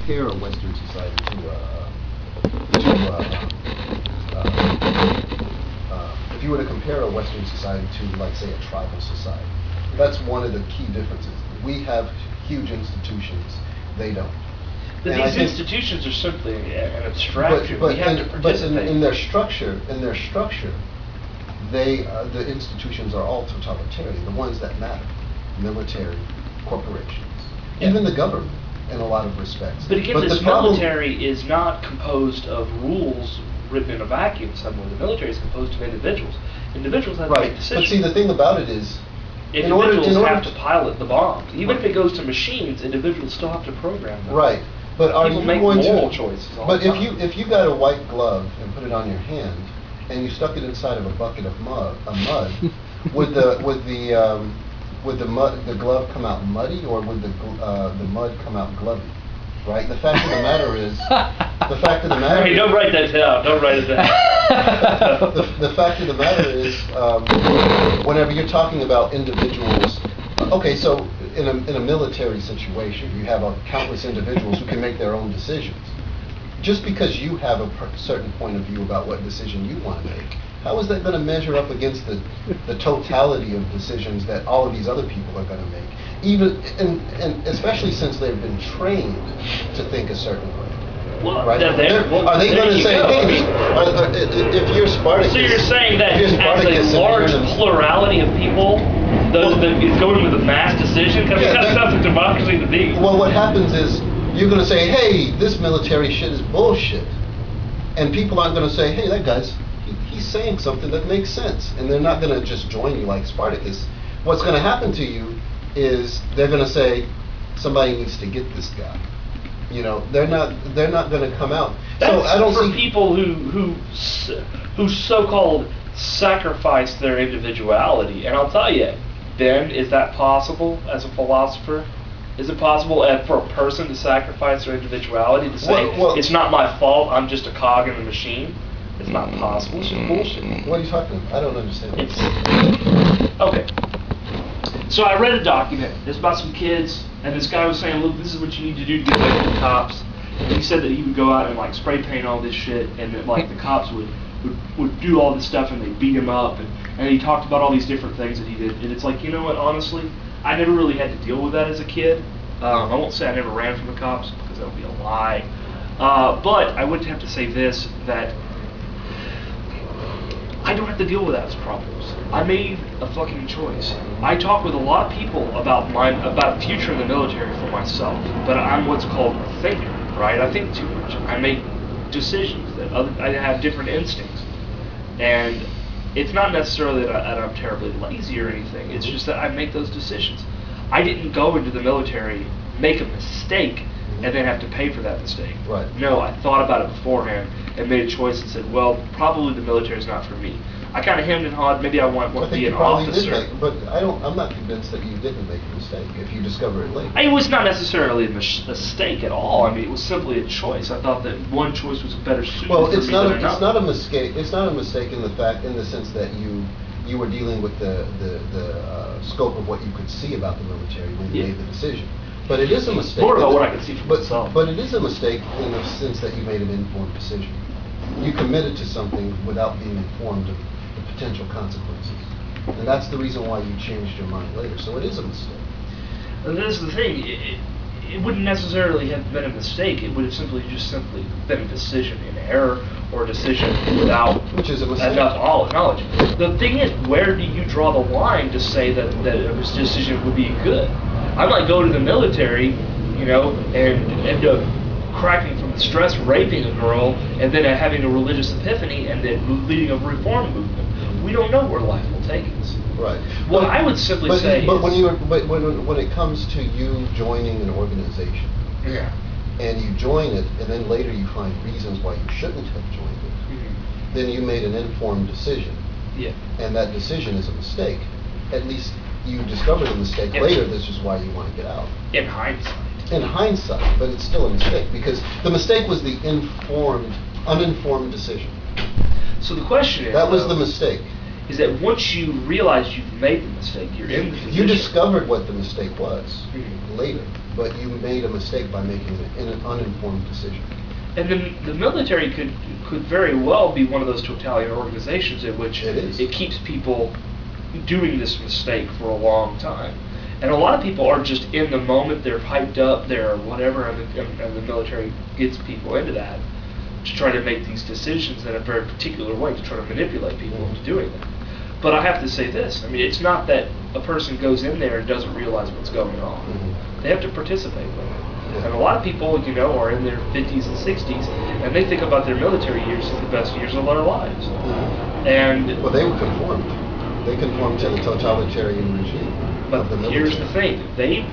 compare a Western society if you were to compare a Western society to, like, say, a tribal society, that's one of the key differences. We have huge institutions; they don't. But and these institutions are simply an abstraction. We have to participate. But in their structure, the institutions are all totalitarian. The ones that matter: military, corporations, even the government, in a lot of respects. But again, this military is not composed of rules written in a vacuum somewhere. The military is composed of individuals. Individuals have to make decisions. But see, the thing about it is, individuals have to pilot the bombs. Even if it goes to machines, individuals still have to program them. Right. But are People you make going moral to? choices all But the time. if you got a white glove and put it on your hand, and you stuck it inside of a bucket of mud, would the glove come out muddy, or would the mud come out glovey? Right. The fact of the matter is, Hey, don't write that down. Don't write it down. the fact of the matter is, whenever you're talking about individuals, okay, so in a military situation, you have countless individuals who can make their own decisions. Just because you have a certain point of view about what decision you want to make, how is that going to measure up against the totality of decisions that all of these other people are going to make? Even and especially since they've been trained to think a certain way. Well, right? are they going to say, hey, if you're Spartacus... So you're saying that as a large plurality of people, it's going with a mass decision? Because that sounds like democracy to me. Well, what happens is, you're going to say, hey, this military shit is bullshit. And people aren't going to say, hey, that guy's, he's saying something that makes sense. And they're not going to just join you like Spartacus. What's going to happen to you is they're going to say, somebody needs to get this guy. You know, they're not going to come out. That's so I don't for see people who so-called sacrifice their individuality. And I'll tell you, Ben, is that possible as a philosopher? Is it possible for a person to sacrifice their individuality, to say, it's not my fault, I'm just a cog in the machine? It's not possible. It's just bullshit. What are you talking about? I don't understand. Okay. So I read a document. It's about some kids, and this guy was saying, look, this is what you need to do to get away from the cops. And he said that he would go out and, like, spray paint all this shit, and that, like, the cops would do all this stuff, and they'd beat him up. And he talked about all these different things that he did. And it's like, you know what, honestly, I never really had to deal with that as a kid. I won't say I never ran from the cops, because that would be a lie. But I would have to say this, that I don't have to deal with that as problems. I made a fucking choice. I talk with a lot of people about the future of the military for myself, but I'm what's called a thinker, right? I think too much. I make decisions I have different instincts, and it's not necessarily that I'm terribly lazy or anything. It's just that I make those decisions. I didn't go into the military, make a mistake, and then have to pay for that mistake. Right. No, I thought about it beforehand and made a choice and said, well, probably the military is not for me. I kind of hemmed and hawed. Maybe I want to be an officer. But I'm not convinced that you didn't make a mistake if you discover it later. It was not necessarily a mistake at all. I mean, it was simply a choice. I thought that one choice was better suited for me than another. It's not a mistake. It's not a mistake in the sense that you were dealing with the scope of what you could see about the military when you made the decision. But it is a mistake. More about what I could see for myself. But it is a mistake in the sense that you made an informed decision. You committed to something without being informed of the potential consequences. And that's the reason why you changed your mind later. So it is a mistake. And this is the thing. It wouldn't necessarily have been a mistake. It would have simply been a decision in error, or a decision without enough knowledge. The thing is, where do you draw the line to say that a decision would be good? I might go to the military, you know, and end up cracking from the stress, raping a girl, and then having a religious epiphany, and then leading a reform movement. We don't know where life will take us. Right. What I would simply say is... when it comes to you joining an organization, and you join it, and then later you find reasons why you shouldn't have joined it, then you made an informed decision. Yeah. And that decision is a mistake. At least you discovered a mistake later. This is why you want to get out. In hindsight. In hindsight, but it's still a mistake, because the mistake was the uninformed decision. So the question is... That was the mistake. is that once you realize you've made the mistake, you're in the position. You discovered what the mistake was Mhm. later, but you made a mistake by making an uninformed decision. And then the military could very well be one of those totalitarian organizations in which It keeps people doing this mistake for a long time. And a lot of people are just in the moment, they're hyped up, they're whatever, and the military gets people into that to try to make these decisions in a very particular way, to try to manipulate people into doing that. But I have to say this, I mean, it's not that a person goes in there and doesn't realize what's going on. Mhm. They have to participate with it. Yeah. And a lot of people, are in their 50s and 60s, and they think about their military years as the best years of their lives. Mhm. And Well, they were conformed. They conformed to the totalitarian regime but of the military. here's the thing: they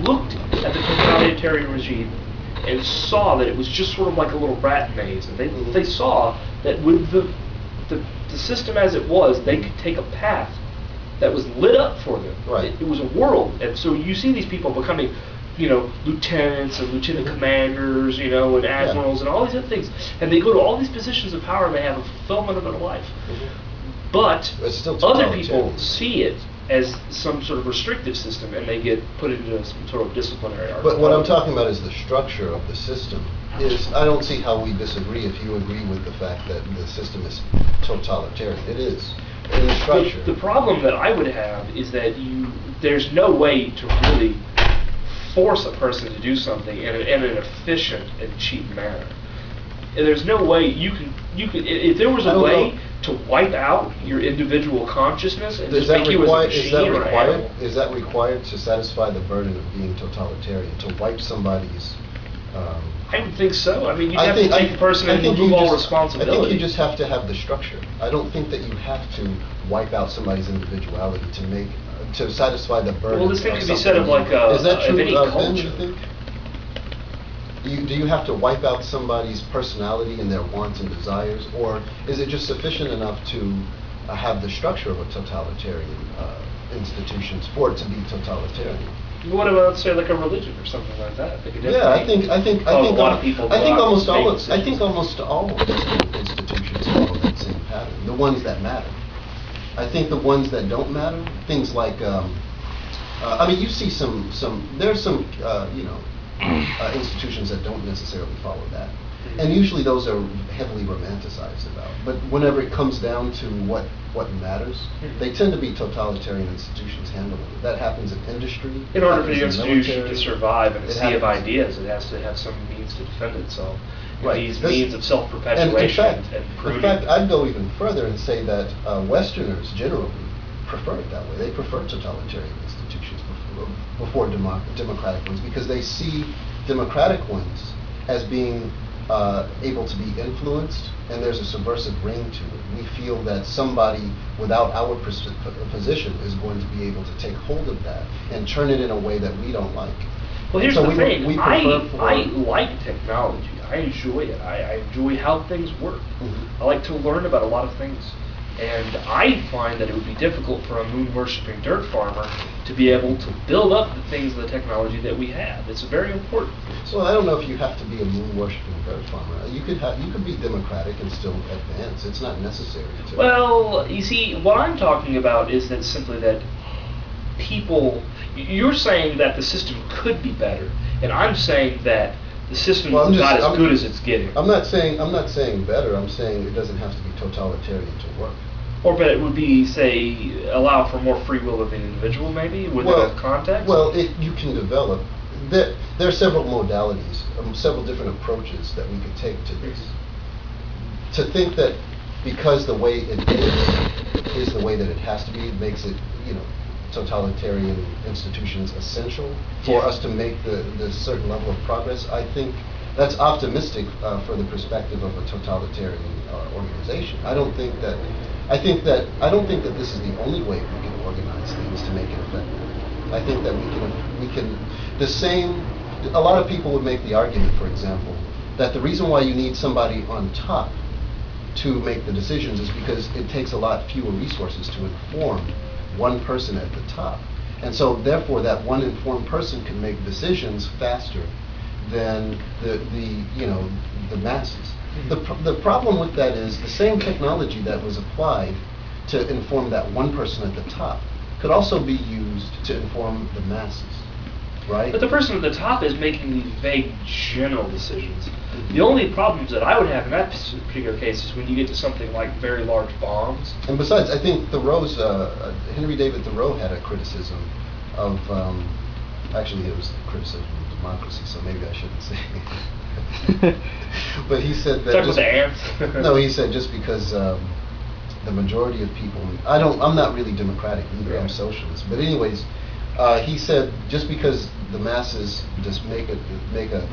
looked at the totalitarian regime and saw that it was just sort of like a little rat maze, and they saw that with the system as it was, they could take a path that was lit up for them. Right. It was a world, and so you see these people becoming, lieutenants and lieutenant commanders, and admirals and all these other things, and they go to all these positions of power and they have a fulfillment of their life. But It's still other totalitarian. people see it as some sort of restrictive system, and they get put into some sort of disciplinary arc. But what I'm talking about is the structure of the system. I don't see how we disagree if you agree with the fact that the system is totalitarian. It is. In the structure. The problem that I would have is that there's no way to really force a person to do something in an efficient and cheap manner. And there's no way you can if there was a way to wipe out your individual consciousness and just make you as a machine or an animal. Is that required to satisfy the burden of being totalitarian, to wipe somebody's... I would think so. I mean, you'd have to take the person and remove all responsibility. I think you just have to have the structure. I don't think that you have to wipe out somebody's individuality to satisfy the burden. Well, this thing could be said of like Is that true, of any Ben, culture. you think? Do you have to wipe out somebody's personality and their wants and desires, or is it just sufficient enough to have the structure of a totalitarian institutions for it to be totalitarian? What about, let's say, like a religion or something like that? They could Yeah, I definitely think cause a lot of people to almost make all of, decisions. I think almost all institutions follow that same pattern. The ones that matter. I think the ones that don't matter, things like, I mean, you see there's some institutions that don't necessarily follow that. And usually those are heavily romanticized about. But whenever it comes down to what matters, they tend to be totalitarian institutions handling it. That happens in industry. In order for the happens in institution to military. survive in a It sea of happens. ideas, it has to have some means to defend itself. Right. These This- means of And self-perpetuation and in pruning. fact, I'd go even further and say that Westerners generally prefer it that way. They prefer totalitarian institutions before democratic ones, because they see democratic ones as being able to be influenced, and there's a subversive ring to it. We feel that somebody without our position is going to be able to take hold of that and turn it in a way that we don't like. Well, here's So the thing. we prefer I like technology. I enjoy it. I enjoy how things work. Mhm. I like to learn about a lot of things. And I find that it would be difficult for a moon-worshipping dirt farmer to be able to build up the things of the technology that we have. It's very important. Well, I don't know if you have to be a moon-worshipping dirt farmer. You could be democratic and still advance. It's not necessary to. Well, you see, what I'm talking about is that simply that you're saying that the system could be better, and I'm saying that the system is not as good as it's getting. I'm not saying better. I'm saying it doesn't have to be totalitarian to work. Or but it would be, say, allow for more free will of the individual, maybe, within a context? Well, you can develop. There are several modalities, several different approaches that we could take to this. To think that because the way it is the way that it has to be, makes it, totalitarian institutions essential for us to make the certain level of progress, I think that's optimistic for the perspective of a totalitarian organization. I don't think that this is the only way we can organize things to make it effective. I think that we can a lot of people would make the argument, for example, that the reason why you need somebody on top to make the decisions is because it takes a lot fewer resources to inform one person at the top. And so therefore that one informed person can make decisions faster than the masses. The problem with that is the same technology that was applied to inform that one person at the top could also be used to inform the masses, right? But the person at the top is making these vague general decisions. The only problems that I would have in that particular case is when you get to something like very large bombs. And besides, I think Thoreau's, Henry David Thoreau had a criticism of, actually it was a criticism of democracy, so maybe I shouldn't say. But he said that Talk about the ants. no, he said just because the majority of people, I'm not really democratic either, I'm socialist. But anyways, he said just because the masses just make a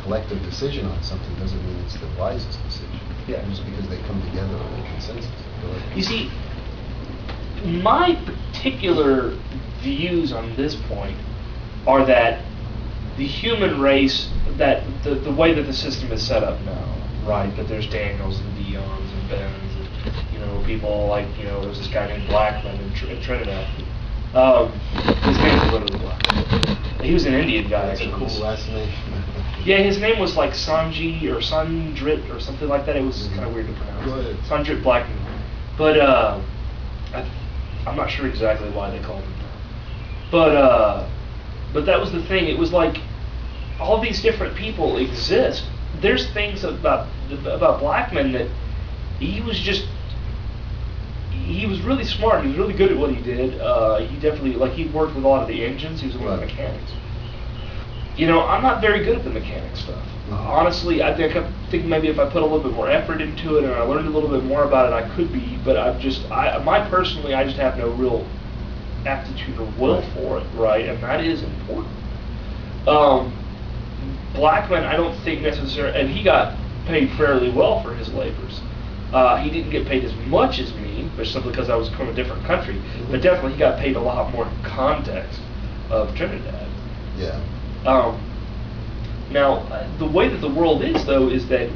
collective decision on something doesn't mean it's the wisest decision. Yeah. Just because they come together on a consensus. You see, my particular views on this point are that the human race, that the way that the system is set up now, right, that there's Daniels and Deons and Bens and, people like, there's this guy named Blackman in Trinidad. His name is literally Blackman. He was an Indian guy, That's actually. a cool last name. Yeah, his name was like Sanji or Sandrit or something like that. It was kind of weird to pronounce. Go ahead. Sandrit Blackman. But I'm not sure exactly why they called him that. But that was the thing. It was like all these different people exist. There's things about Blackman that he was really smart. He was really good at what he did. He definitely, he worked with a lot of the engines. He was one of the mechanics. I'm not very good at the mechanic stuff. Honestly, I think maybe if I put a little bit more effort into it and I learned a little bit more about it, I could be. But I just have no real aptitude or will for it, right? And that is important. Blackman, I don't think necessarily, and he got paid fairly well for his labors. He didn't get paid as much as me, but simply because I was from a different country. But definitely, he got paid a lot more in context of Trinidad. Yeah. Now, the way that the world is, though, is that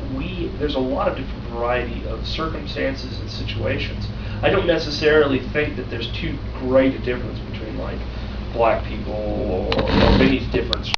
there's a lot of different variety of circumstances and situations. I don't necessarily think that there's too great a difference between, black people or many different